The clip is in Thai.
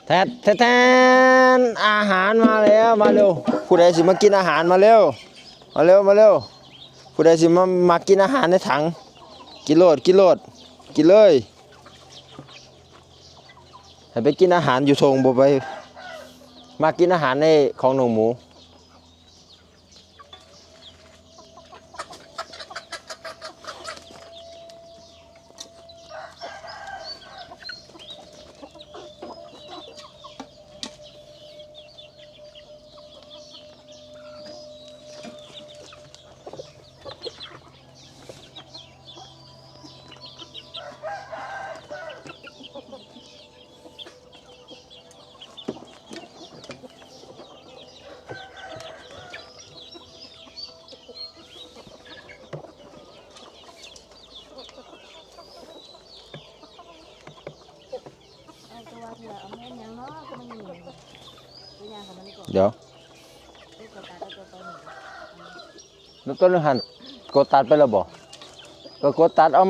แทนอาหารมาแล้วมาเร็วผู้ใดสิมากินอาหารมาเร็วผู้ใดสิมากินอาหารในถังกินโลดกินเลยให้ไปกินอาหารอยู่ทงบ่ไปมากินอาหารในของหนูหมูเดี๋ยวแล้วต้นหันกดตัดไปแล้วบ่ก็กดตัดเอา